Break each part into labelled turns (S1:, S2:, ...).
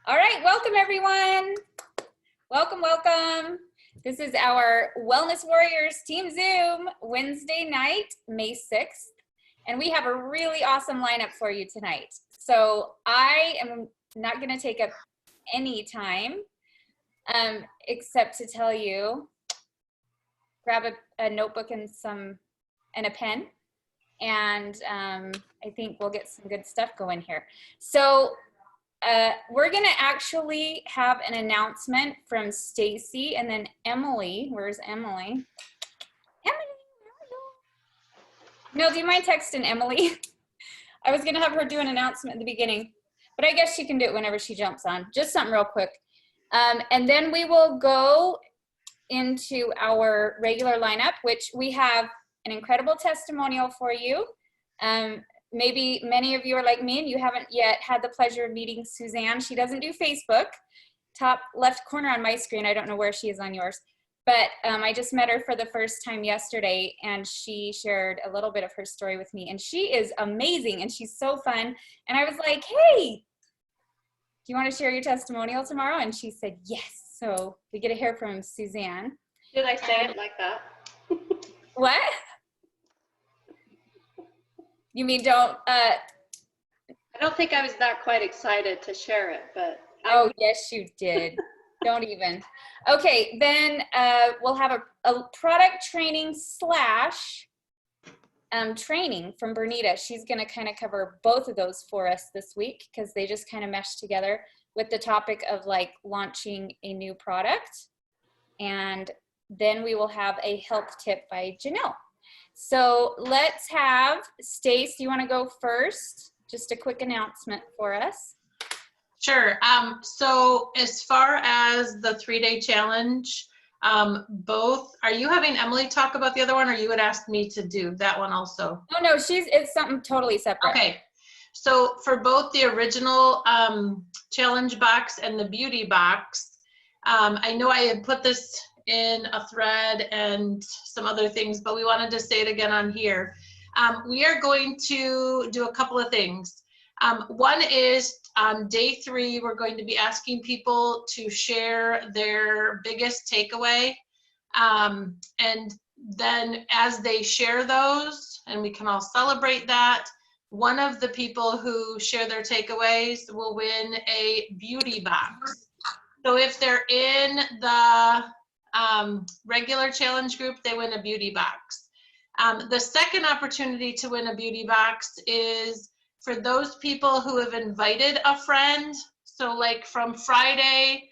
S1: All right, welcome everyone. Welcome. This is our Wellness Warriors Team Zoom Wednesday night, May 6th. And we have a really awesome lineup for you tonight. So I am not going to take up any time except to tell you, grab a notebook and a pen. And I think we'll get some good stuff going here. So we're gonna actually have an announcement from Stacy and then Emily. Where's Emily? Emily, where are you? No, do you mind texting Emily? I was gonna have her do an announcement at the beginning, but I guess she can do it whenever she jumps on. Just something real quick. And then we will go into our regular lineup, which we have an incredible testimonial for you. Maybe many of you are like me and you haven't yet had the pleasure of meeting Suzanne. She doesn't do Facebook. Top left corner on my screen. I don't know where she is on yours. But I just met her for the first time yesterday and she shared a little bit of her story with me. And she is amazing and she's so fun. And I was like, hey, do you want to share your testimonial tomorrow? And she said, yes. So we get to hear from Suzanne.
S2: Did I say it like that?
S1: What? You mean don't?
S2: I don't think I was that quite excited to share it, but.
S1: Oh, yes, you did. Don't even. Okay, then we'll have a product training / training from Bernita. She's going to kind of cover both of those for us this week because they just kind of mesh together with the topic of like launching a new product. And then we will have a health tip by Janelle. So let's have Stace, do you want to go first? Just a quick announcement for us.
S3: Sure. So as far as the 3-day challenge, both, are you having Emily talk about the other one or you would ask me to do that one also?
S1: Oh no, it's something totally separate.
S3: Okay. So for both the original challenge box and the beauty box, I know I had put this in a thread and some other things, but we wanted to say it again on here. We are going to do a couple of things. One is on day 3, we're going to be asking people to share their biggest takeaway. And then as they share those, and we can all celebrate that, one of the people who share their takeaways will win a beauty box. So if they're in the regular challenge group, they win a beauty box. The second opportunity to win a beauty box is for those people who have invited a friend. So like from Friday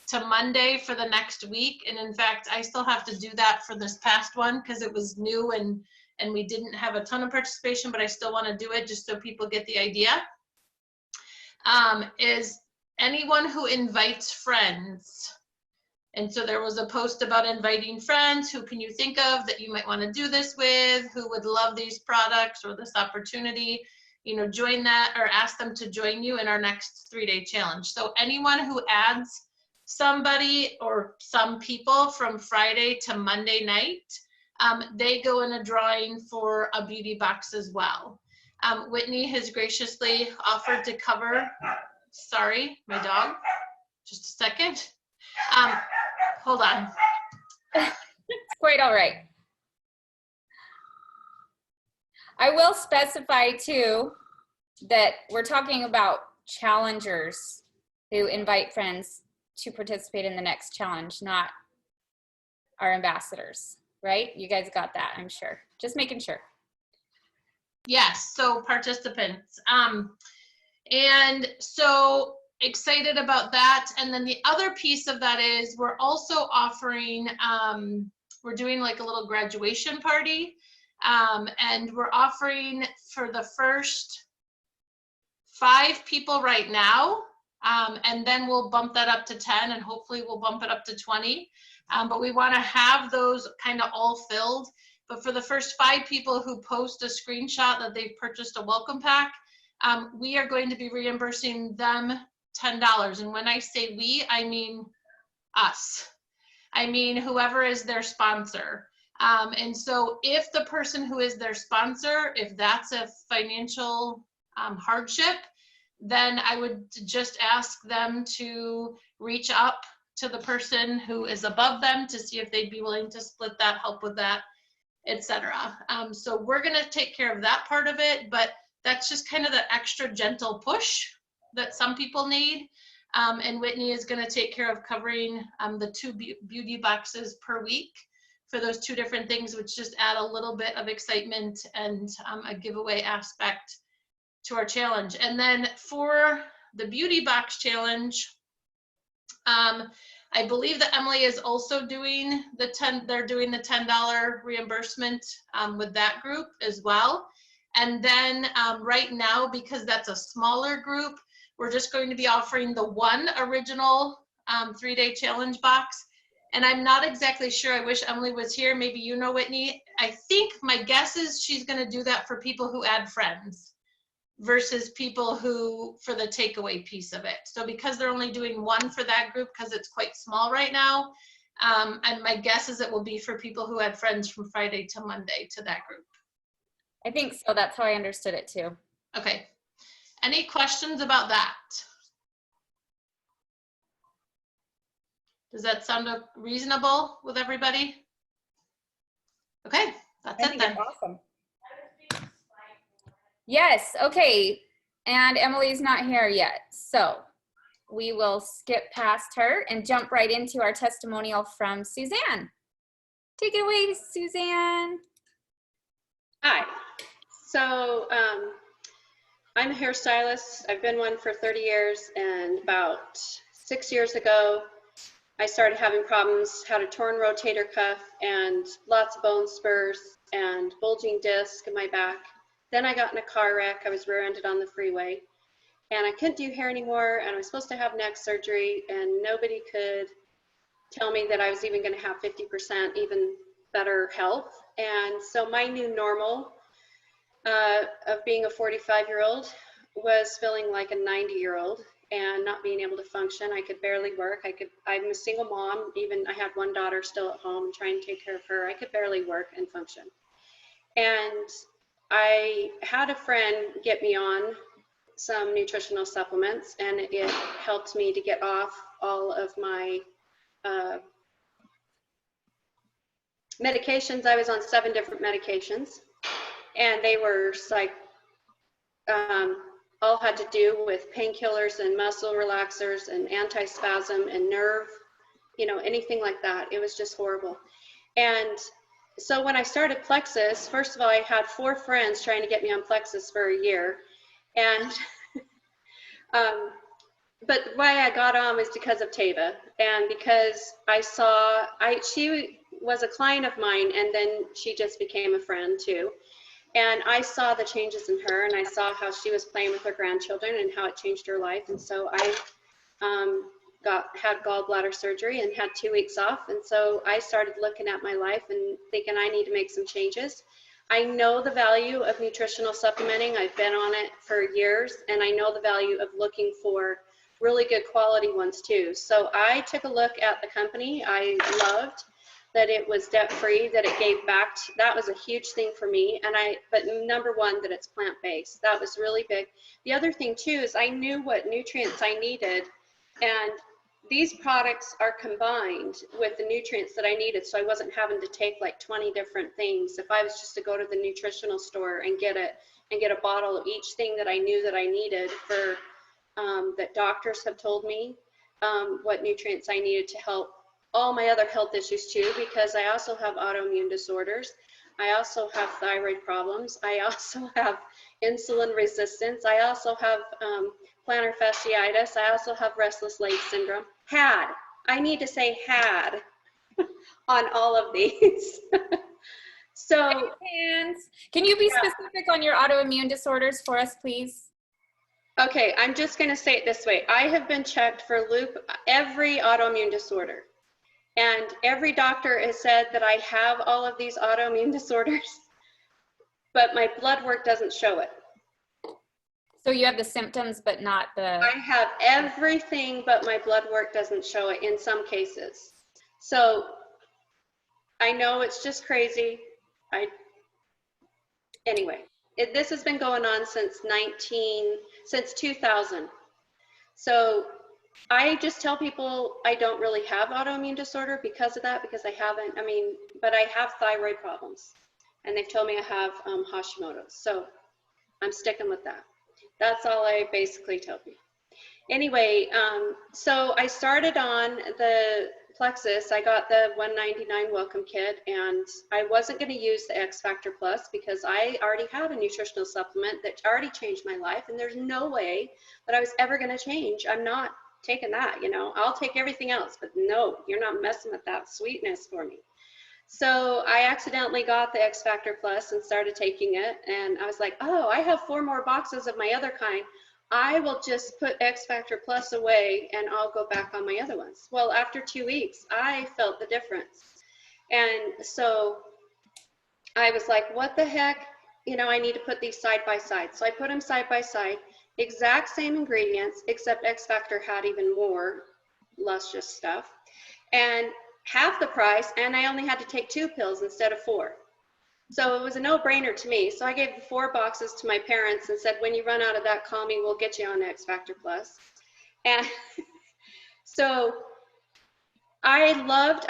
S3: to Monday for the next week. And in fact, I still have to do that for this past one because it was new and we didn't have a ton of participation, but I still want to do it just so people get the idea. Is anyone who invites friends. And so there was a post about inviting friends. Who can you think of that you might want to do this with? Who would love these products or this opportunity? You know, join that or ask them to join you in our next 3-day challenge. So anyone who adds somebody or some people from Friday to Monday night, they go in a drawing for a beauty box as well. Whitney has graciously offered to cover, sorry, my dog, just a second. Hold on.
S1: Quite all right. I will specify too that we're talking about challengers who invite friends to participate in the next challenge, not our ambassadors, right? You guys got that, I'm sure. Just making sure.
S3: Yes, so participants. And so excited about that. And then the other piece of that is we're also offering, we're doing like a little graduation party. And we're offering for the first 5 people right now. And then we'll bump that up to 10 and hopefully we'll bump it up to 20. But we want to have those kind of all filled. But for the first 5 people who post a screenshot that they've purchased a welcome pack, we are going to be reimbursing them $10. And when I say we, I mean us. I mean whoever is their sponsor. And so if the person who is their sponsor, if that's a financial hardship, then I would just ask them to reach up to the person who is above them to see if they'd be willing to split that, help with that, etc. So we're going to take care of that part of it, but that's just kind of the extra gentle push that some people need. And Whitney is going to take care of covering the 2 beauty boxes per week for those 2 different things, which just add a little bit of excitement and a giveaway aspect to our challenge. And then for the beauty box challenge, I believe that Emily is also doing they're doing the $10 reimbursement with that group as well. And then right now, because that's a smaller group, we're just going to be offering the 1 original 3-day challenge box. And I'm not exactly sure, I wish Emily was here, maybe you know, Whitney. I think my guess is she's gonna do that for people who add friends versus people who, for the takeaway piece of it. So because they're only doing 1 for that group, because it's quite small right now, and my guess is it will be for people who had friends from Friday to Monday to that group.
S1: I think so. That's how I understood it too.
S3: Okay. Any questions about that? Does that sound reasonable with everybody? Okay, that's it then.
S1: Awesome. Yes, okay. And Emily's not here yet. So we will skip past her and jump right into our testimonial from Suzanne. Take it away, Suzanne.
S2: Hi. So I'm a hairstylist. I've been one for 30 years, and about 6 years ago, I started having problems, had a torn rotator cuff and lots of bone spurs and bulging disc in my back. Then I got in a car wreck. I was rear-ended on the freeway, and I couldn't do hair anymore, and I was supposed to have neck surgery, and nobody could tell me that I was even going to have 50% even better health. And so my new normal of being a 45-year-old was feeling like a 90-year-old and not being able to function. I could barely work. I'm a single mom. Even I had 1 daughter still at home and trying to take care of her. I could barely work and function. And I had a friend get me on some nutritional supplements, and it helped me to get off all of my medications. I was on 7 different medications, and they were like all had to do with painkillers and muscle relaxers and anti-spasm and nerve, you know, anything like that. It was just horrible. And so when I started Plexus, first of all, I had 4 friends trying to get me on Plexus for a year. And but why I got on was because of Tava, and because I saw, she was a client of mine, and then she just became a friend too. And I saw the changes in her, and I saw how she was playing with her grandchildren and how it changed her life. And so I had gallbladder surgery and had 2 weeks off. And so I started looking at my life and thinking I need to make some changes. I know the value of nutritional supplementing. I've been on it for years, and I know the value of looking for really good quality ones too. So I took a look at the company. I loved that it was debt-free, that it gave back. That was a huge thing for me. But number 1, that it's plant-based. That was really big. The other thing too is I knew what nutrients I needed, and these products are combined with the nutrients that I needed, so I wasn't having to take like 20 different things. If I was just to go to the nutritional store and get a bottle of each thing that I knew that I needed for that doctors have told me what nutrients I needed to help all my other health issues too, because I also have autoimmune disorders. I also have thyroid problems. I also have insulin resistance. I also have plantar fasciitis. I also have restless leg syndrome. I need to say had on all of these. So,
S1: can you be specific on your autoimmune disorders for us, please?
S2: Okay, I'm just going to say it this way. I have been checked for every autoimmune disorder. And every doctor has said that I have all of these autoimmune disorders, but my blood work doesn't show it.
S1: So you have the symptoms, but not the...
S2: I have everything, but my blood work doesn't show it in some cases. So I know it's just crazy. Anyway, this has been going on since since 2000. So I just tell people I don't really have autoimmune disorder because of that, because I haven't, but I have thyroid problems. And they've told me I have Hashimoto's. So I'm sticking with that. That's all I basically tell people. Anyway, so I started on the Plexus. I got the $199 welcome kit, and I wasn't going to use the X Factor Plus because I already have a nutritional supplement that already changed my life, and there's no way that I was ever going to change. I'm not taking that, you know. I'll take everything else, but no, you're not messing with that sweetness for me. So I accidentally got the X Factor Plus and started taking it, and I was like, oh, I have 4 more boxes of my other kind. I will just put X Factor Plus away and I'll go back on my other ones. Well, after 2 weeks, I felt the difference. And so I was like, what the heck? You know, I need to put these side by side. So I put them side by side, exact same ingredients, except X Factor had even more luscious stuff. And half the price, and I only had to take 2 pills instead of 4. So it was a no-brainer to me. So I gave the 4 boxes to my parents and said, when you run out of that, call me, we'll get you on X Factor Plus. And so I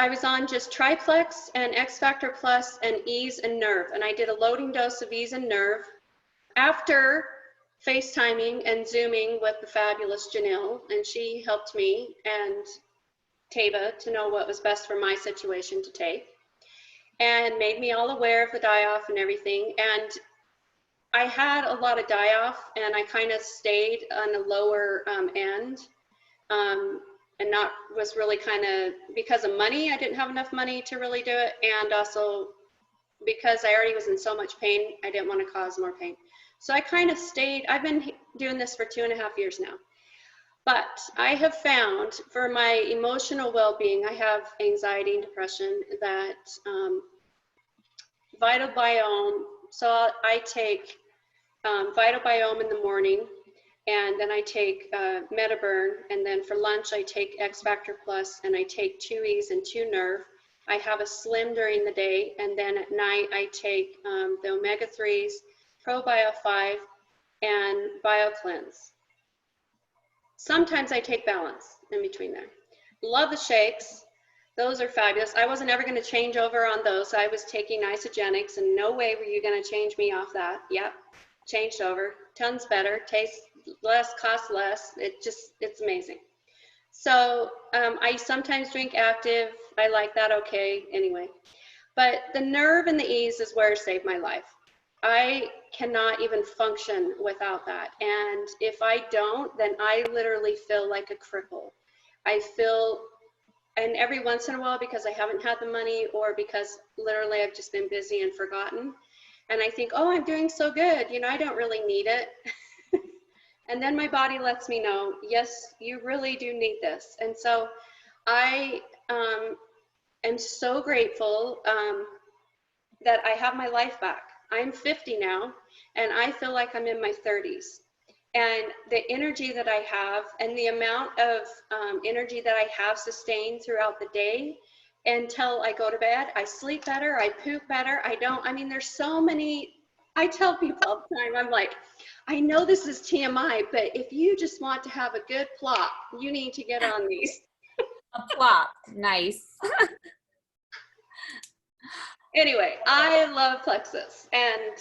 S2: was on just Triplex and X Factor Plus and Ease and Nerve. And I did a loading dose of Ease and Nerve after FaceTiming and Zooming with the fabulous Janelle. And she helped me and Tava to know what was best for my situation to take, and made me all aware of the die-off and everything. And I had a lot of die-off, and I kind of stayed on the lower end, and not was really kind of, because of money, I didn't have enough money to really do it, and also because I already was in so much pain, I didn't want to cause more pain. So I kind of stayed. I've been doing this for 2.5 years now. But I have found for my emotional well-being, I have anxiety and depression, that Vital Biome, so I take Vital Biome in the morning, and then I take Metaburn, and then for lunch I take X Factor Plus, and I take 2 E's and 2 Nerve. I have a Slim during the day, and then at night I take the Omega-3s, ProBio 5, and BioCleanse. Sometimes I take Balance in between there. Love the shakes. Those are fabulous. I wasn't ever going to change over on those. I was taking Isogenics, and no way were you going to change me off that. Yep, changed over. Tons better, tastes less, costs less. It's amazing. So I sometimes drink Active. I like that okay anyway. But the Nerve and the Ease is where it saved my life. I cannot even function without that. And if I don't, then I literally feel like a cripple. I feel, and every once in a while, because I haven't had the money or because literally I've just been busy and forgotten. And I think, oh, I'm doing so good. You know, I don't really need it. And then my body lets me know, yes, you really do need this. And so I am so grateful that I have my life back. I'm 50 now, and I feel like I'm in my 30s. And the energy that I have and the amount of energy that I have sustained throughout the day until I go to bed, I sleep better, I poop better, there's so many, I tell people all the time, I'm like, I know this is TMI, but if you just want to have a good plop, you need to get on these.
S1: A plop, nice.
S2: Anyway, I love Plexus, and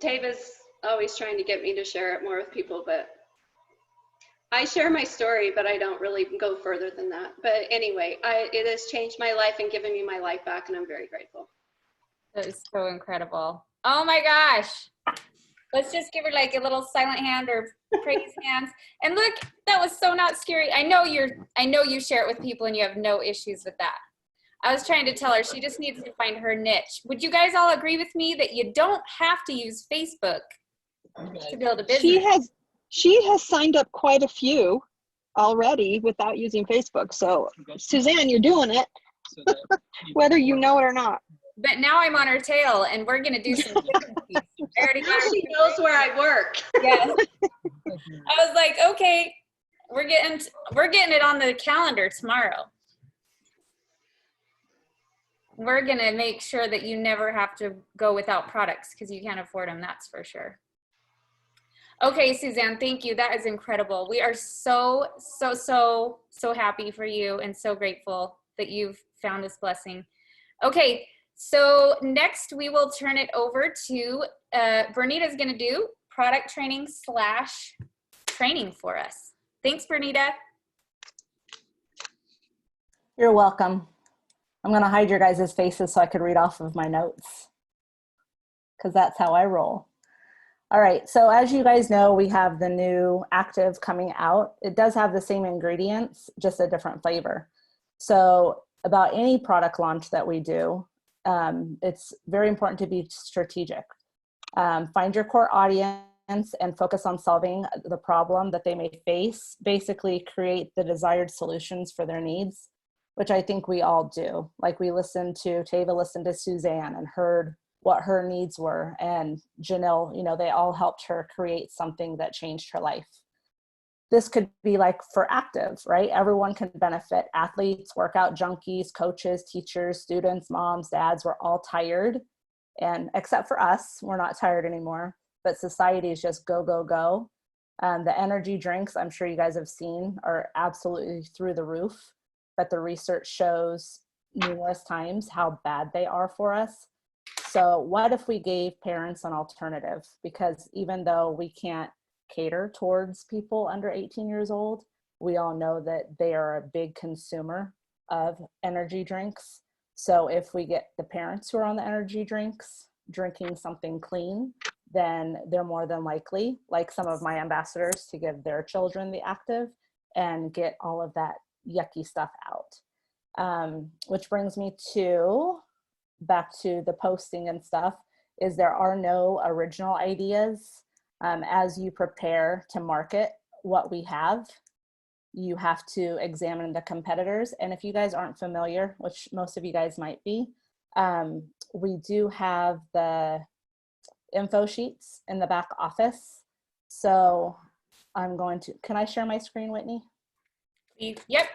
S2: Tava's always trying to get me to share it more with people, but I share my story, but I don't really go further than that. But anyway, it has changed my life and given me my life back, and I'm very grateful.
S1: That is so incredible. Oh my gosh. Let's just give her like a little silent hand or praise hands. And look, that was so not scary. I know you share it with people and you have no issues with that. I was trying to tell her she just needs to find her niche. Would you guys all agree with me that you don't have to use Facebook to build a business?
S4: She has signed up quite a few already without using Facebook. So Suzanne, you're doing it, whether you know it or not.
S1: But now I'm on her tail, and we're going to do some differences.
S2: She knows where I work.
S1: Yes. I was like, okay, we're getting it on the calendar tomorrow. We're going to make sure that you never have to go without products because you can't afford them, that's for sure. Okay, Suzanne, thank you. That is incredible. We are so happy for you and so grateful that you've found this blessing. Okay, so next we will turn it over to Bernita's going to do product training / training for us. Thanks, Bernita.
S5: You're welcome. I'm going to hide your guys' faces so I could read off of my notes, because that's how I roll. All right, so as you guys know, we have the new active coming out. It does have the same ingredients, just a different flavor. So about any product launch that we do, it's very important to be strategic. Find your core audience and focus on solving the problem that they may face. Basically create the desired solutions for their needs, which I think we all do. Like Tava listened to Suzanne and heard what her needs were, and Janelle, you know, they all helped her create something that changed her life. This could be like for active, right? Everyone can benefit. Athletes, workout junkies, coaches, teachers, students, moms, dads, we're all tired. And except for us, we're not tired anymore, but society is just go, go, go. The energy drinks, I'm sure you guys have seen, are absolutely through the roof, but the research shows numerous times how bad they are for us. So what if we gave parents an alternative? Because even though we can't cater towards people under 18 years old, we all know that they are a big consumer of energy drinks. So if we get the parents who are on the energy drinks drinking something clean, then they're more than likely, like some of my ambassadors, to give their children the active and get all of that yucky stuff out. Which brings me back to the posting and stuff, is there are no original ideas. As you prepare to market what we have, you have to examine the competitors. And if you guys aren't familiar, which most of you guys might be, we do have the info sheets in the back office. So can I share my screen, Whitney?
S1: Yep.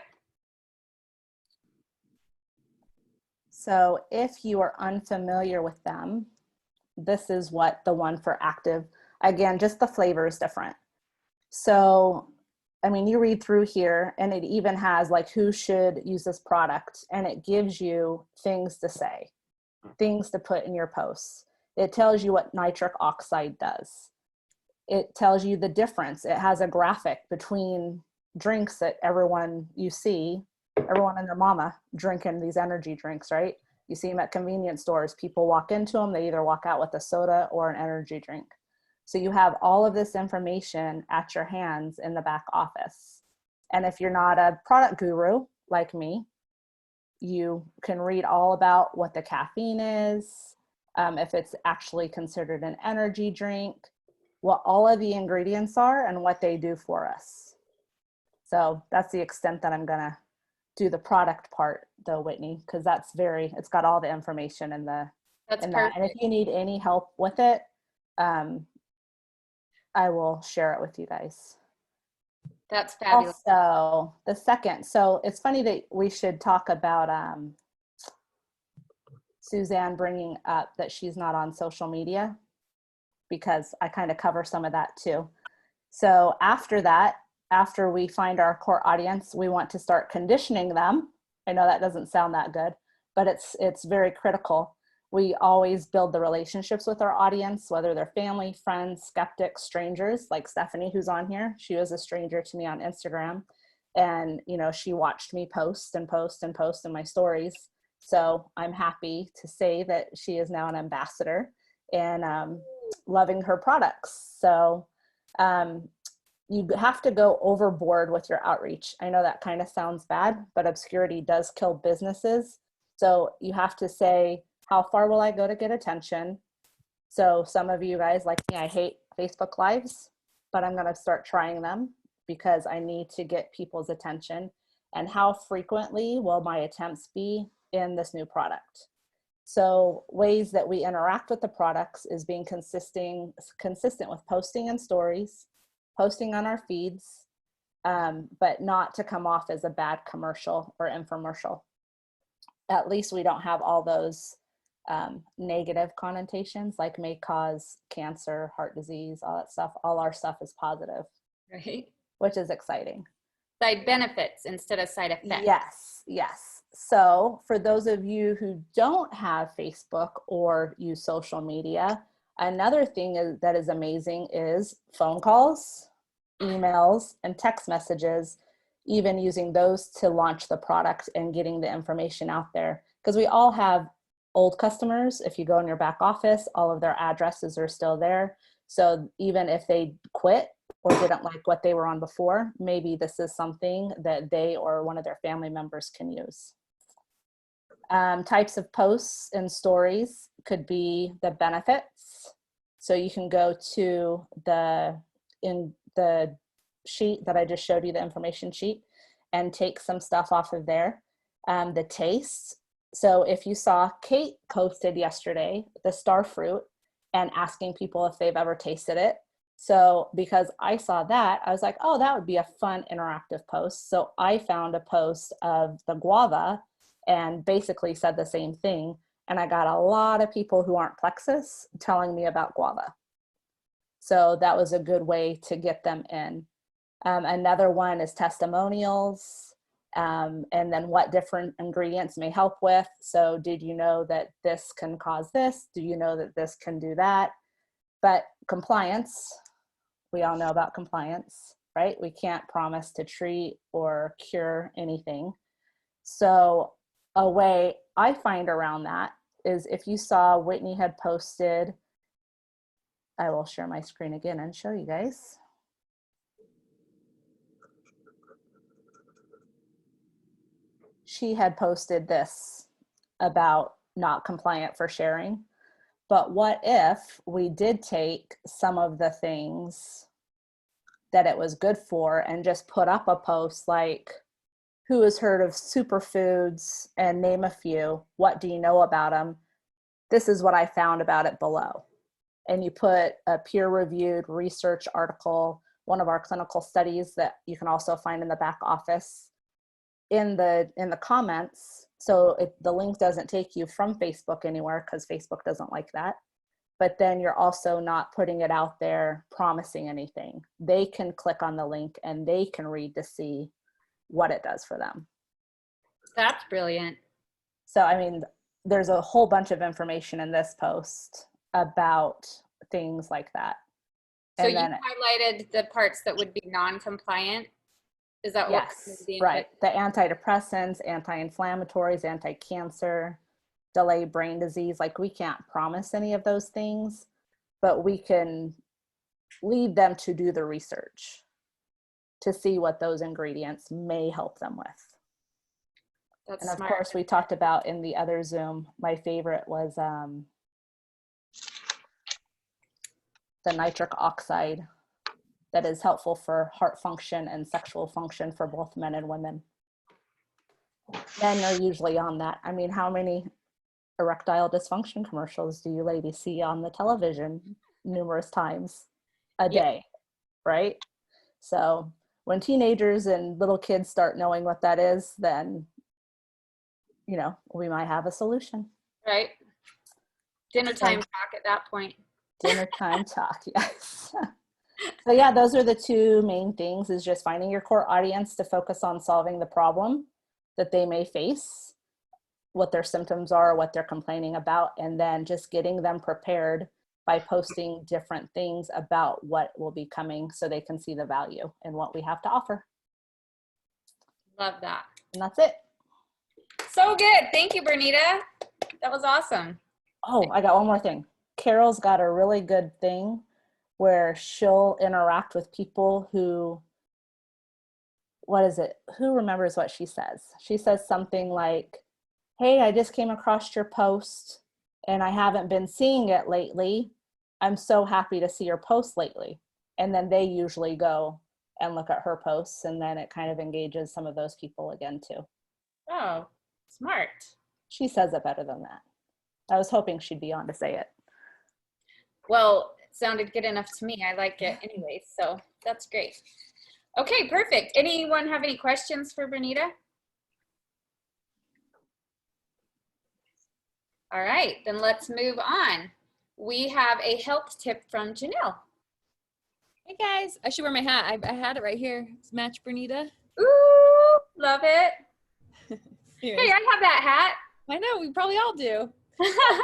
S5: So if you are unfamiliar with them, this is what the one for active, again, just the flavor is different. So, I mean, you read through here and it even has like who should use this product, and it gives you things to say, things to put in your posts. It tells you what nitric oxide does. It tells you the difference. It has a graphic between drinks that everyone and their mama drinking these energy drinks, right? You see them at convenience stores. People walk into them, they either walk out with a soda or an energy drink. So you have all of this information at your hands in the back office. And if you're not a product guru like me, you can read all about what the caffeine is, if it's actually considered an energy drink, what all of the ingredients are and what they do for us. So that's the extent that I'm gonna do the product part though, Whitney, because it's got all the information in that. And if you need any help with it, I will share it with you guys.
S1: That's fabulous.
S5: Also, so it's funny that we should talk about Suzanne bringing up that she's not on social media, because I kind of cover some of that too. So after we find our core audience, we want to start conditioning them. I know that doesn't sound that good, but it's very critical. We always build the relationships with our audience, whether they're family, friends, skeptics, strangers, like Stephanie, who's on here. She was a stranger to me on Instagram. And, you know, she watched me post and post and post in my stories. So I'm happy to say that she is now an ambassador and loving her products. So you have to go overboard with your outreach. I know that kind of sounds bad, but obscurity does kill businesses. So you have to say, how far will I go to get attention? So some of you guys like me, I hate Facebook Lives, but I'm going to start trying them because I need to get people's attention. And how frequently will my attempts be in this new product? So ways that we interact with the products is being consistent with posting in stories, posting on our feeds, but not to come off as a bad commercial or infomercial. At least we don't have all those negative connotations, like may cause cancer, heart disease, all that stuff. All our stuff is positive,
S1: Right.
S5: which is exciting.
S1: Side benefits instead of side effects.
S5: Yes, yes. So for those of you who don't have Facebook or use social media, another thing that is amazing is phone calls, emails, and text messages, even using those to launch the product and getting the information out there. Because we all have old customers. If you go in your back office, all of their addresses are still there. So even if they quit or didn't like what they were on before, maybe this is something that they or one of their family members can use. Types of posts and stories could be the benefits. So you can go to in the sheet that I just showed you, the information sheet, and take some stuff off of there. The taste. So if you saw Kate posted yesterday the star fruit and asking people if they've ever tasted it. So because I saw that, I was like, oh, that would be a fun interactive post. So I found a post of the guava and basically said the same thing. And I got a lot of people who aren't Plexus telling me about guava. So that was a good way to get them in. Another one is testimonials. And then what different ingredients may help with. So did you know that this can cause this? Do you know that this can do that? But compliance, we all know about compliance, right? We can't promise to treat or cure anything. So a way I find around that is if you saw Whitney had posted, I will share my screen again and show you guys. She had posted this about not compliant for sharing. But what if we did take some of the things that it was good for and just put up a post like, who has heard of superfoods and name a few? What do you know about them? This is what I found about it below. And you put a peer-reviewed research article, one of our clinical studies that you can also find in the back office in the comments. So the link doesn't take you from Facebook anywhere because Facebook doesn't like that. But then you're also not putting it out there promising anything. They can click on the link and they can read to see what it does for them.
S1: That's brilliant.
S5: So, I mean, there's a whole bunch of information in this post about things like that.
S1: So
S5: And
S1: you
S5: then,
S1: highlighted the parts that would be non-compliant. Is that what?
S5: yes, right. The antidepressants, anti-inflammatories, anti-cancer, delay brain disease. Like, we can't promise any of those things, but we can lead them to do the research to see what those ingredients may help them with.
S1: That's
S5: And of
S1: smart.
S5: course, we talked about in the other Zoom, my favorite was the nitric oxide that is helpful for heart function and sexual function for both men and women. Men are usually on that. I mean, how many erectile dysfunction commercials do you ladies see on the television numerous times a day, right? So when teenagers and little kids start knowing what that is, then, you know, we might have a solution.
S1: Right. Dinner time talk at that point.
S5: Dinner time talk, yes. So yeah, those are the two main things, is just finding your core audience to focus on solving the problem that they may face, what their symptoms are, what they're complaining about, and then just getting them prepared by posting different things about what will be coming so they can see the value in what we have to offer.
S1: Love that.
S5: And that's it.
S1: So good. Thank you, Bernita. That was awesome.
S5: Oh, I got one more thing. Carol's got a really good thing where she'll interact with people who, what is it? Who remembers what she says? She says something like, hey, I just came across your post and I haven't been seeing it lately. I'm so happy to see your post lately. And then they usually go and look at her posts, and then it kind of engages some of those people again too.
S1: Oh, smart.
S5: She says it better than that. I was hoping she'd be on to say it.
S1: Well, it sounded good enough to me. I like it anyway, so that's great. Okay, perfect. Anyone have any questions for Bernita? All right, then let's move on. We have a health tip from Janelle.
S6: Hey guys, I should wear my hat. I had it right here. It's Match Bernita.
S1: Ooh, love it.
S6: Anyways,
S1: Hey, I have that
S6: I know, we probably all do.
S1: hat.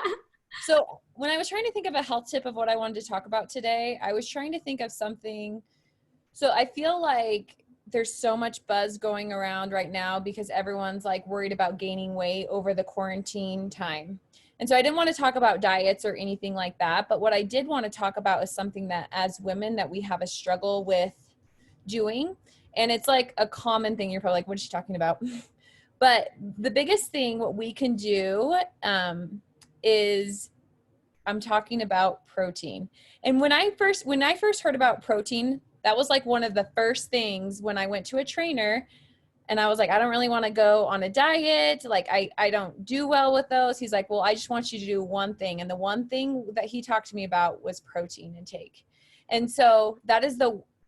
S6: So when I was trying to think of a health tip of what I wanted to talk about today, I was trying to think of something. So I feel like there's so much buzz going around right now because everyone's like worried about gaining weight over the quarantine time. And so I didn't want to talk about diets or anything like that. But what I did want to talk about is something that as women that we have a struggle with doing. And it's like a common thing. You're probably like, what is she talking about? But the biggest thing, what we can do is I'm talking about protein. And when I first heard about protein, that was like one of the first things when I went to a trainer and I was like, I don't really want to go on a diet. Like I don't do well with those. He's like, well, I just want you to do one thing. And the one thing that he talked to me about was protein intake. And so that is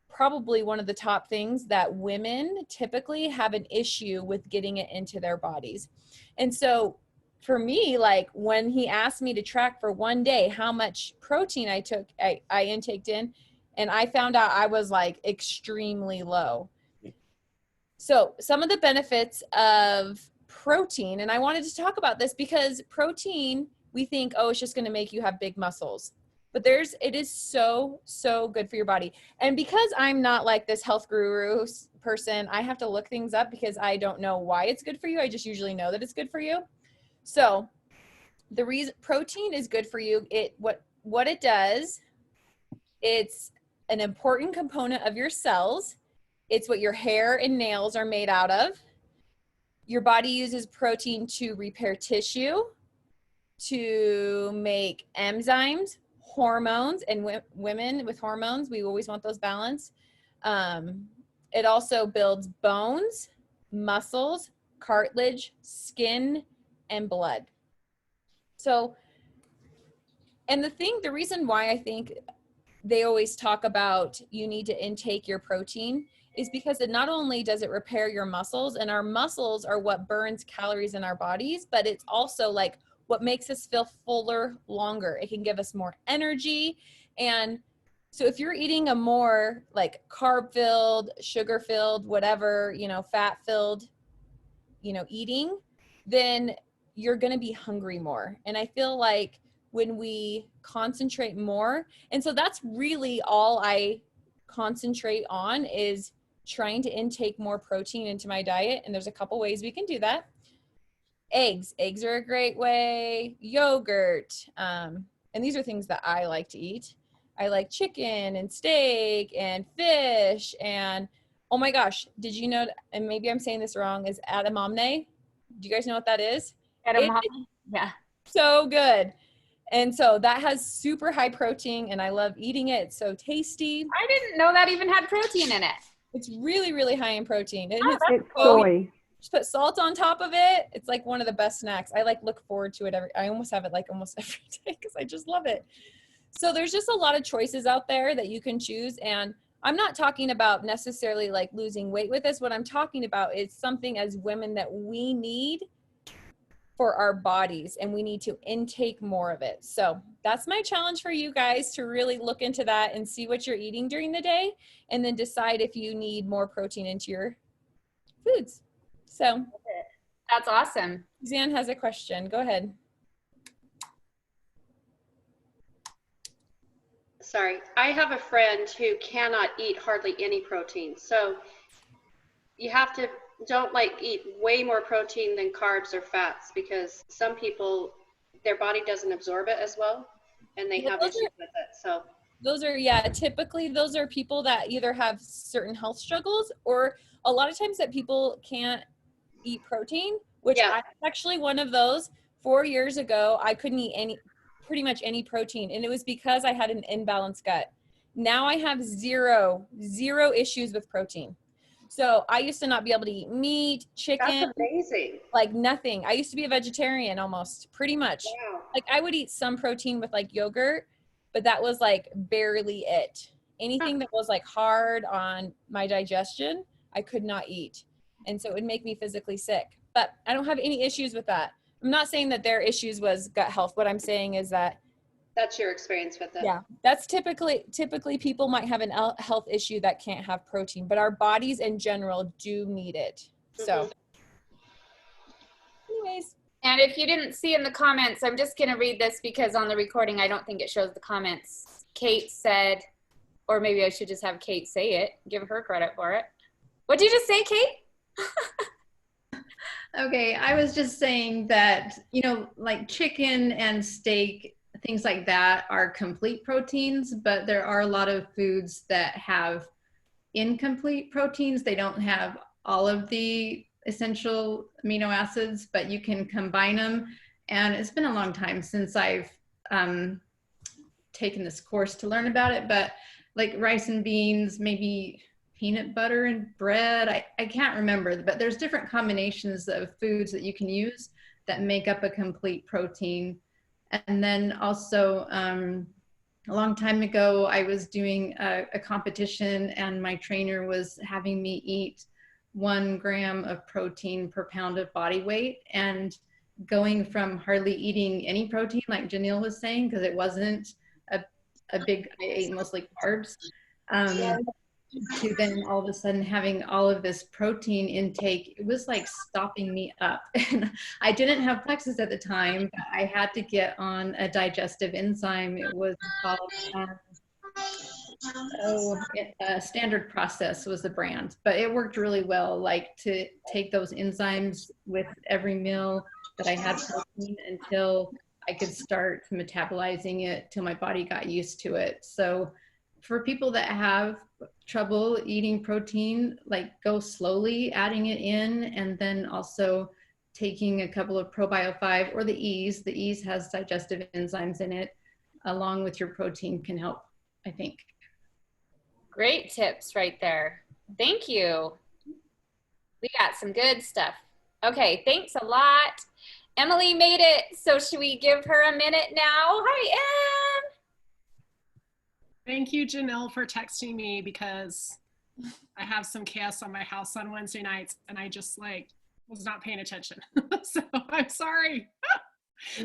S6: probably one of the top things that women typically have an issue with getting it into their bodies. And so for me, like when he asked me to track for one day how much protein I intaked in, and I found out I was like extremely low. So some of the benefits of protein, and I wanted to talk about this because protein, we think, oh, it's just going to make you have big muscles. But it is so, so good for your body. And because I'm not like this health guru person, I have to look things up because I don't know why it's good for you. I just usually know that it's good for you. So the reason protein is good for you, what it does, it's an important component of your cells. It's what your hair and nails are made out of. Your body uses protein to repair tissue, to make enzymes, hormones, and women with hormones, we always want those balanced. It also builds bones, muscles, cartilage, skin, and blood. So, and the reason why I think they always talk about you need to intake your protein is because it not only does it repair your muscles, and our muscles are what burns calories in our bodies, but it's also like what makes us feel fuller longer. It can give us more energy. And so if you're eating a more like carb-filled, sugar-filled, whatever, fat-filled, eating, then you're going to be hungry more. And I feel like when we concentrate more, and so that's really all I concentrate on is trying to intake more protein into my diet. And there's a couple ways we can do that. Eggs are a great way. Yogurt. And these are things that I like to eat. I like chicken and steak and fish. And oh my gosh, did you know, and maybe I'm saying this wrong, is edamame? Do you guys know what that is?
S1: Edamame? Yeah.
S6: So good. And so that has super high protein and I love eating it. It's so tasty.
S1: I didn't know that even had protein in it.
S6: It's really, really high in protein.
S4: It's soy.
S6: Just put salt on top of it. It's like one of the best snacks. I like look forward to it I almost have it like almost every day because I just love it. So there's just a lot of choices out there that you can choose. And I'm not talking about necessarily like losing weight with this. What I'm talking about is something as women that we need for our bodies and we need to intake more of it. So that's my challenge for you guys to really look into that and see what you're eating during the day and then decide if you need more protein into your foods. So
S1: that's awesome.
S6: Suzanne has a question. Go ahead.
S2: Sorry, I have a friend who cannot eat hardly any protein. So you have to don't like eat way more protein than carbs or fats because some people, their body doesn't absorb it as well and they have issues with it. So
S6: those are, typically those are people that either have certain health struggles or a lot of times that people can't eat protein, which I'm actually one of those. 4 years ago, I couldn't eat pretty much any protein. And it was because I had an imbalanced gut. Now I have zero issues with protein. So I used to not be able to eat meat, chicken.
S2: That's amazing.
S6: Like nothing. I used to be a vegetarian almost, pretty much.
S2: Wow.
S6: Like I would eat some protein with like yogurt, but that was like barely it. Anything that was like hard on my digestion, I could not eat. And so it would make me physically sick. But I don't have any issues with that. I'm not saying that their issues was gut health. What I'm saying is that,
S2: That's your experience with it.
S6: yeah, that's typically people might have an health issue that can't have protein, but our bodies in general do need it. So anyways.
S1: And if you didn't see in the comments, I'm just going to read this because on the recording, I don't think it shows the comments. Kate said, or maybe I should just have Kate say it, give her credit for it. What did you just say, Kate?
S7: Okay, I was just saying that, you know, like chicken and steak, things like that are complete proteins, but there are a lot of foods that have incomplete proteins. They don't have all of the essential amino acids, but you can combine them. And it's been a long time since I've taken this course to learn about it, but like rice and beans, maybe peanut butter and bread. I can't remember, but there's different combinations of foods that you can use that make up a complete protein. And then also a long time ago, I was doing a competition and my trainer was having me eat 1 gram of protein per pound of body weight, and going from hardly eating any protein, like Janelle was saying, because it wasn't a big, I ate mostly carbs, to then all of a sudden having all of this protein intake. It was like stopping me up. And I didn't have Plexus at the time, but I had to get on a digestive enzyme. It was called Standard Process was the brand, but it worked really well, like to take those enzymes with every meal that I had protein until I could start metabolizing it till my body got used to it. So for people that have trouble eating protein, like go slowly adding it in, and then also taking a couple of ProBio 5 or the Ease. The Ease has digestive enzymes in it, along with your protein can help, I think.
S1: Great tips right there. Thank you. We got some good stuff. Okay, thanks a lot. Emily made it, so should we give her a minute now? Hi, Em.
S8: Thank you, Janelle, for texting me, because I have some chaos on my house on Wednesday nights and I just like was not paying attention. So I'm sorry,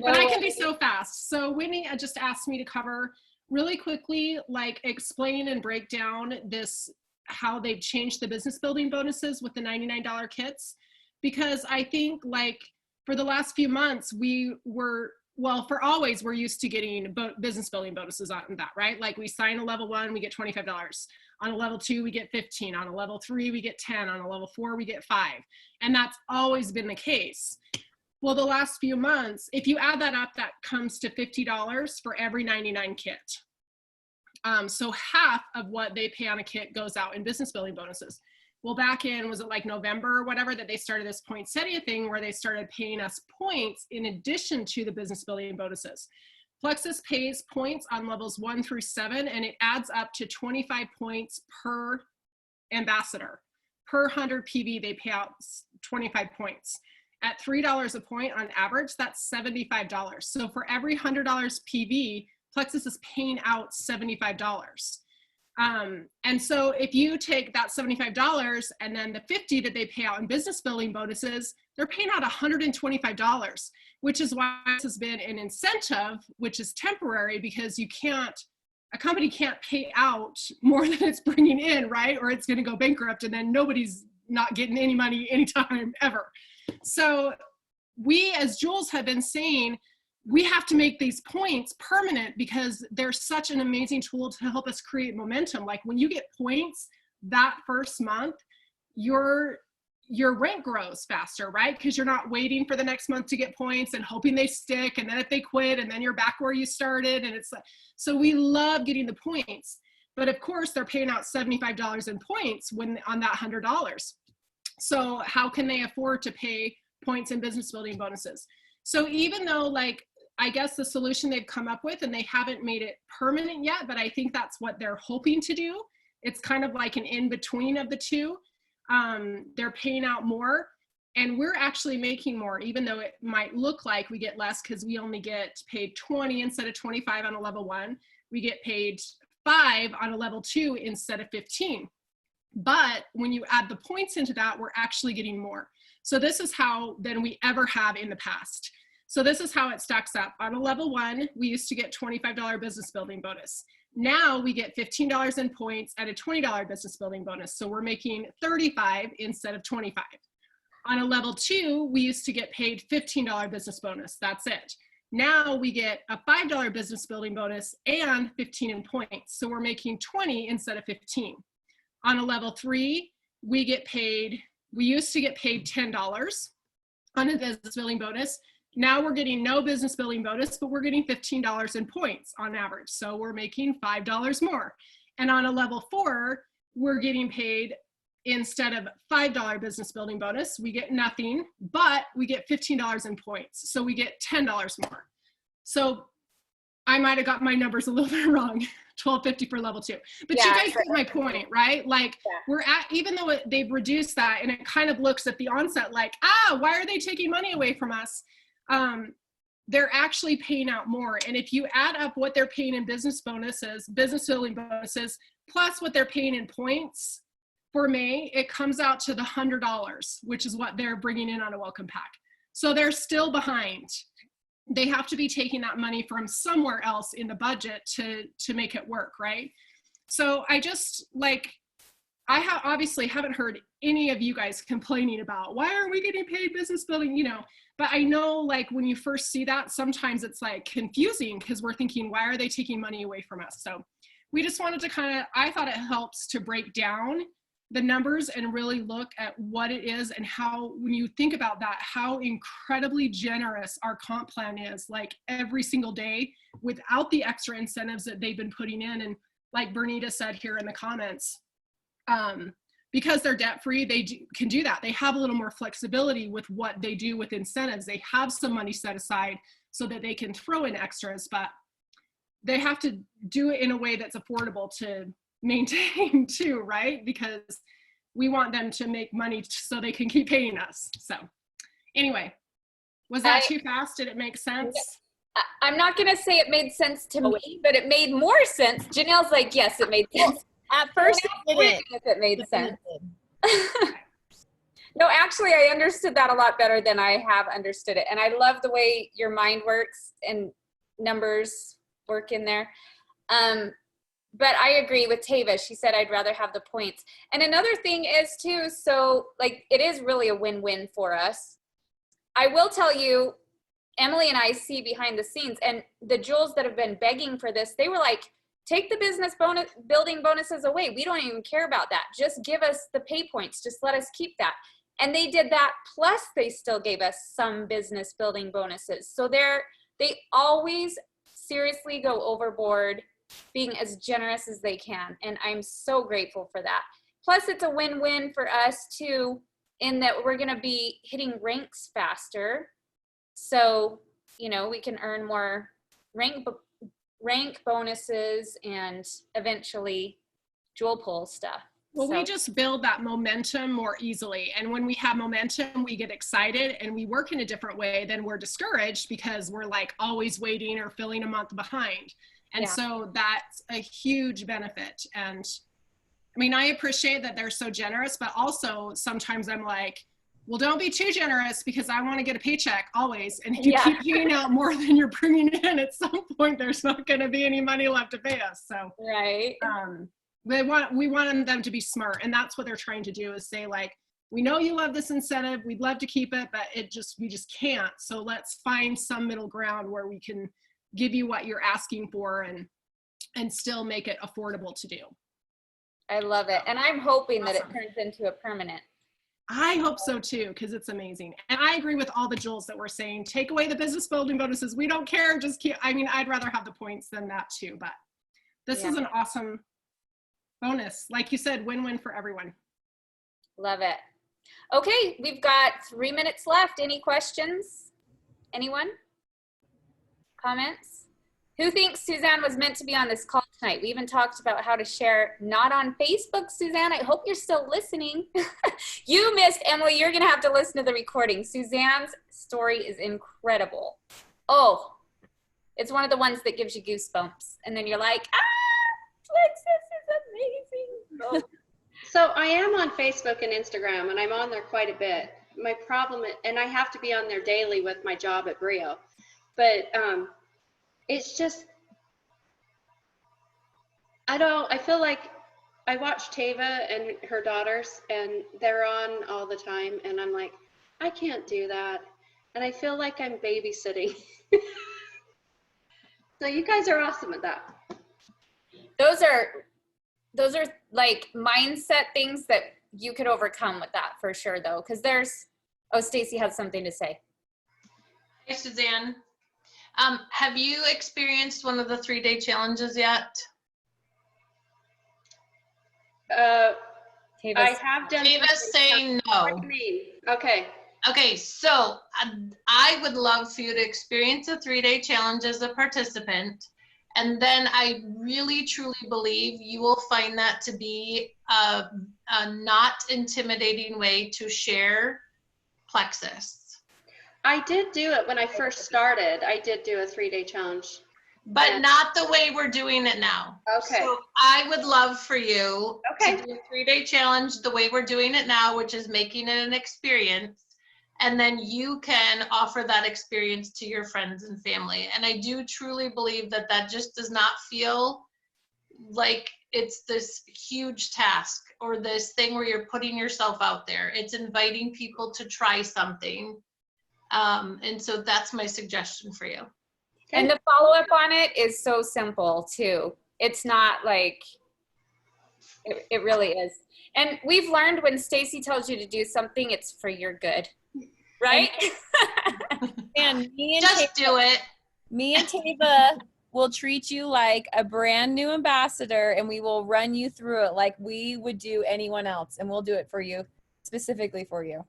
S8: but I can be so fast. So Whitney just asked me to cover really quickly, like explain and break down this, how they've changed the business building bonuses with the $99 kits, because I think like for the last few months we were, well, for always, we're used to getting business building bonuses on that, right? Like we sign a level 1, we get $25. On a level 2, we get 15. On a level 3, we get 10. On a level 4, we get 5. And that's always been the case. Well, the last few months, if you add that up, that comes to $50 for every 99 kit. So half of what they pay on a kit goes out in business building bonuses. Well, back in, was it like November or whatever, that they started this poinsettia thing where they started paying us points in addition to the business building bonuses. Plexus pays points on levels 1 through 7, and it adds up to 25 points per ambassador. Per 100 PV, they pay out 25 points. At $3 a point on average, that's $75. So for every $100 PV, Plexus is paying out $75. And so if you take that $75 and then the $50 that they pay out in business building bonuses, they're paying out $125, which is why this has been an incentive, which is temporary, because you can't, a company can't pay out more than it's bringing in, right? Or it's going to go bankrupt and then nobody's not getting any money anytime ever. So we as Jules have been saying, we have to make these points permanent because they're such an amazing tool to help us create momentum. Like when you get points that first month, your rank grows faster, right? Because you're not waiting for the next month to get points and hoping they stick. And then if they quit, and then you're back where you started. And it's like, so we love getting the points, but of course they're paying out $75 in points when on that $100. So how can they afford to pay points in business building bonuses? So even though, like, I guess the solution they've come up with, and they haven't made it permanent yet, but I think that's what they're hoping to do. It's kind of like an in-between of the two. They're paying out more, and we're actually making more, even though it might look like we get less because we only get paid 20 instead of 25 on a level 1. We get paid 5 on a level 2 instead of 15. But when you add the points into that, we're actually getting more. So this is how than we ever have in the past. So this is how it stacks up. On a level 1, we used to get $25 business building bonus. Now we get $15 in points at a $20 business building bonus. So we're making 35 instead of 25. On a level 2, we used to get paid $15 business bonus. That's it. Now we get a $5 business building bonus and 15 in points. So we're making 20 instead of 15. On a level 3, we used to get paid $10 on a business building bonus. Now we're getting no business building bonus, but we're getting $15 in points on average. So we're making $5 more. And on a level 4, we're getting paid, instead of $5 business building bonus, we get nothing, but we get $15 in points. So we get $10 more. So I might have got my numbers a little bit wrong, $12.50 for level 2. But you guys get my point, right? Like we're at, even though they've reduced that, and it kind of looks at the onset like, why are they taking money away from us? They're actually paying out more. And if you add up what they're paying in business bonuses, business building bonuses, plus what they're paying in points, for May, it comes out to the $100, which is what they're bringing in on a welcome pack. So they're still behind. They have to be taking that money from somewhere else in the budget to make it work, right? So I just obviously haven't heard any of you guys complaining about why aren't we getting paid business building, but I know like when you first see that, sometimes it's like confusing because we're thinking, why are they taking money away from us? So we just wanted to I thought it helps to break down the numbers and really look at what it is and how, when you think about that, how incredibly generous our comp plan is, like every single day without the extra incentives that they've been putting in. And like Bernita said here in the comments, because they're debt free, they can do that. They have a little more flexibility with what they do with incentives. They have some money set aside so that they can throw in extras, but they have to do it in a way that's affordable to maintain too, right? Because we want them to make money so they can keep paying us. So anyway, was that too fast? Did it make sense?
S1: I'm not going to say it made sense to me, but it made more sense. Janelle's like, yes, it made sense. At first, it made sense. No, actually, I understood that a lot better than I have understood it. And I love the way your mind works and numbers work in there. But I agree with Tava. She said, I'd rather have the points. And another thing is too, so like, it is really a win-win for us. I will tell you, Emily and I see behind the scenes, and the Jules that have been begging for this, they were like, take the business building bonuses away. We don't even care about that. Just give us the pay points. Just let us keep that. And they did that. Plus they still gave us some business building bonuses. So they always seriously go overboard, being as generous as they can. And I'm so grateful for that. Plus it's a win-win for us too, in that we're going to be hitting ranks faster. So, we can earn more rank bonuses and eventually jewel pull stuff.
S8: Well, we just build that momentum more easily. And when we have momentum, we get excited and we work in a different way than we're discouraged because we're like always waiting or feeling a month behind. And so that's a huge benefit. And I mean, I appreciate that they're so generous, but also sometimes I'm like, well, don't be too generous because I want to get a paycheck always. And if you keep paying out more than you're bringing in, at some point, there's not going to be any money left to pay us. So
S1: right.
S8: We want them to be smart. And that's what they're trying to do, is say like, we know you love this incentive. We'd love to keep it, but we just can't. So let's find some middle ground where we can give you what you're asking for and still make it affordable to do.
S1: I love it. And I'm hoping that it turns into a permanent.
S8: I hope so too, because it's amazing. And I agree with all the Jules that were saying, take away the business building bonuses. We don't care. Just keep, I'd rather have the points than that too, but this is an awesome bonus. Like you said, win-win for everyone.
S1: Love it. Okay, we've got 3 minutes left. Any questions? Anyone? Comments? Who thinks Suzanne was meant to be on this call tonight? We even talked about how to share not on Facebook, Suzanne. I hope you're still listening. You missed, Emily. You're going to have to listen to the recording. Suzanne's story is incredible. Oh, it's one of the ones that gives you goosebumps. And then you're like, Texas is amazing. Oh.
S2: So I am on Facebook and Instagram, and I'm on there quite a bit. my problem, and I have to be on there daily with my job at Brio, but it's just, I feel like I watch Tava and her daughters, and they're on all the time, and I'm like, I can't do that. And I feel like I'm babysitting. So you guys are awesome at that.
S1: Those are like mindset things that you could overcome with that for sure though. Cause Stacy has something to say.
S3: Hey, Suzanne. Have you experienced one of the 3-day challenges yet?
S2: I
S1: Tava's-
S2: have done.
S3: Tava's saying no.
S2: What do you mean? Okay.
S3: Okay, so I would love for you to experience a 3-day challenge as a participant. And then I really, truly believe you will find that to be a not intimidating way to share Plexus.
S2: I did do it when I first started. I did do a 3-day challenge.
S3: But
S2: Yeah.
S3: not the way we're doing it now.
S2: Okay.
S3: So I would love for you
S2: Okay.
S3: to do a 3-day challenge the way we're doing it now, which is making it an experience. And then you can offer that experience to your friends and family. And I do truly believe that that just does not feel like it's this huge task or this thing where you're putting yourself out there. It's inviting people to try something. And so that's my suggestion for you.
S1: And the follow-up on it is so simple too. It's not like, it really is. And we've learned when Stacy tells you to do something, it's for your good, right?
S6: And
S3: Just do it.
S6: me and Tava will treat you like a brand new ambassador, and we will run you through it like we would do anyone else, and we'll do it for you, specifically for you.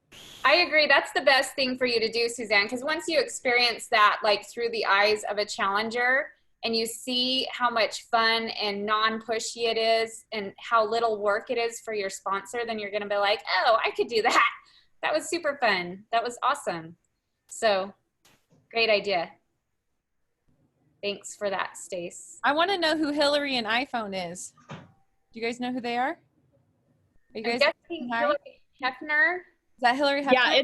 S1: I agree. That's the best thing for you to do, Suzanne, because once you experience that, like through the eyes of a challenger, and you see how much fun and non-pushy it is and how little work it is for your sponsor, then you're going to be like, oh, I could do that. That was super fun. That was awesome. So great idea. Thanks for that, Stace.
S6: I want to know who Hillary and iPhone is. Do you guys know who they are? Are you
S1: I'm
S6: guys?
S1: guessing
S6: Hi.
S1: Hillary Hefner.
S6: Is that Hillary Hefner?
S9: Yeah,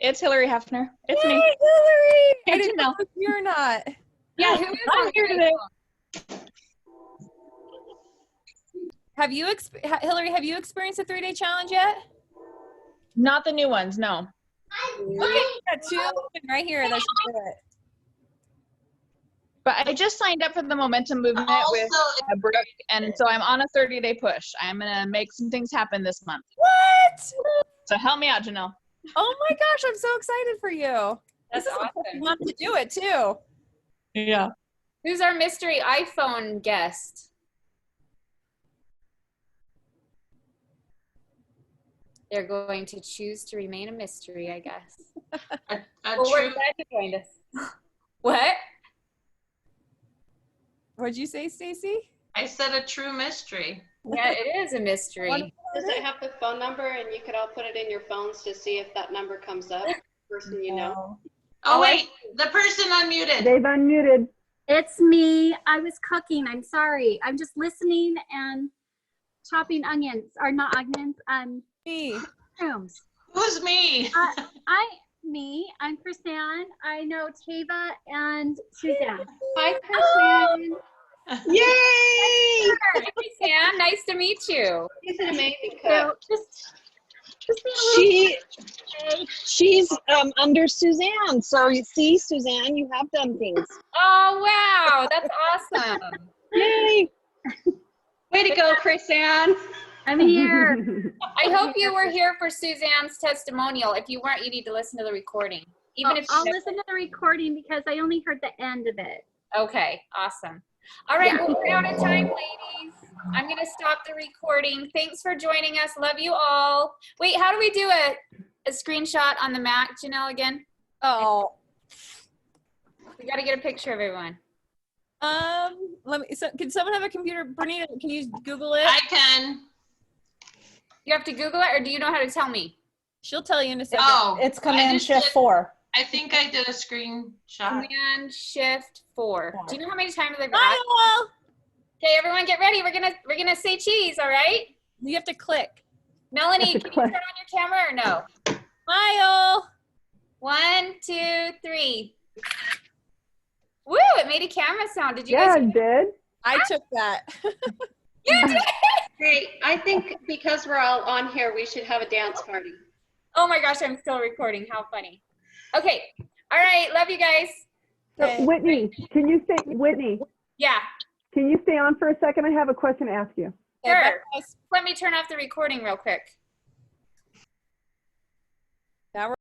S9: it's Hillary Hefner. It's
S6: Yay,
S9: me.
S6: Hillary!
S9: Hey,
S6: I didn't know
S9: Janelle.
S6: if you're not.
S1: Yeah, who is
S9: I'm
S1: on
S9: here
S1: your
S9: today.
S1: iPhone?
S6: Have you, Hillary? Have you experienced a 3-day challenge yet?
S9: Not the new ones, no.
S6: Okay, we got 2 right here that should do it.
S9: But I just signed up for the Momentum Movement with
S3: Also,
S9: Brooke, and so I'm on a 30-day push. I'm gonna make some things happen this month.
S6: What?
S9: So help me out, Janelle.
S6: Oh my gosh, I'm so excited for you.
S1: That's
S6: This is
S1: awesome.
S6: I want to do it too.
S9: Yeah.
S1: Who's our mystery iPhone guest? They're going to choose to remain a mystery, I guess.
S3: a
S1: Well, we're
S3: true
S1: glad you joined us. What?
S6: What'd you say, Stacy?
S3: I said a true mystery.
S1: Yeah, it is a mystery.
S2: Does it have the phone number, and you could all put it in your phones to see if that number comes up? Person you know.
S6: No.
S3: Oh, wait, the person unmuted.
S4: They've unmuted.
S10: It's me. I was cooking. I'm sorry. I'm just listening and chopping onions, or not onions,
S6: Me.
S10: mushrooms.
S3: Who's me?
S10: I'm Chrisanne. I know Tava and Suzanne.
S2: Hi, Chrisanne.
S9: Yay!
S1: Hey, Sam, nice to meet you.
S2: She's an amazing
S10: So
S2: cook.
S10: just being a little
S4: She's under Suzanne. So you see, Suzanne, you have done things.
S1: Oh, wow. That's awesome.
S4: Yay!
S2: Way to go, Chrisanne.
S10: I'm here.
S1: I hope you were here for Suzanne's testimonial. If you weren't, you need to listen to the recording. Even if
S10: I'll
S1: you
S10: listen to the recording because I only heard the end of it.
S1: Okay, awesome. All right,
S10: Yeah.
S1: well, we're out of time, ladies. I'm going to stop the recording. Thanks for joining us. Love you all. Wait, how do we do a screenshot on the Mac, Janelle, again?
S6: Oh.
S1: We got to get a picture of everyone.
S6: Let me. So, can someone have a computer? Bernita, can you Google it?
S3: I can.
S1: You have to Google it, or do you know how to tell me?
S6: She'll tell you in a second.
S3: Oh,
S5: It's
S3: I
S5: Command
S3: just
S5: Shift
S3: did-
S5: 4.
S3: I think I did a screenshot.
S1: Command Shift 4. Do you know how many times they've
S6: Bye,
S1: asked?
S6: all.
S1: Okay, everyone, get ready. We're gonna say cheese. All right.
S6: You have to click.
S1: Melanie,
S4: Have to
S1: can you
S4: click.
S1: turn on your camera or no?
S6: Bye, all.
S1: 2, 3. Woo, it made a camera sound. Did you
S11: Yeah,
S1: guys?
S11: it did.
S6: I took that.
S1: You did.
S2: Hey, I think because we're all on here, we should have a dance party.
S1: Oh my gosh, I'm still recording. How funny. Okay. All right. Love you guys.
S6: Okay.
S11: Whitney, can you stay? Whitney,
S1: Yeah.
S11: can you stay on for a second? I have a question to ask you.
S6: Okay, bye,
S1: Sure.
S6: guys.
S1: Let me turn off the recording real quick.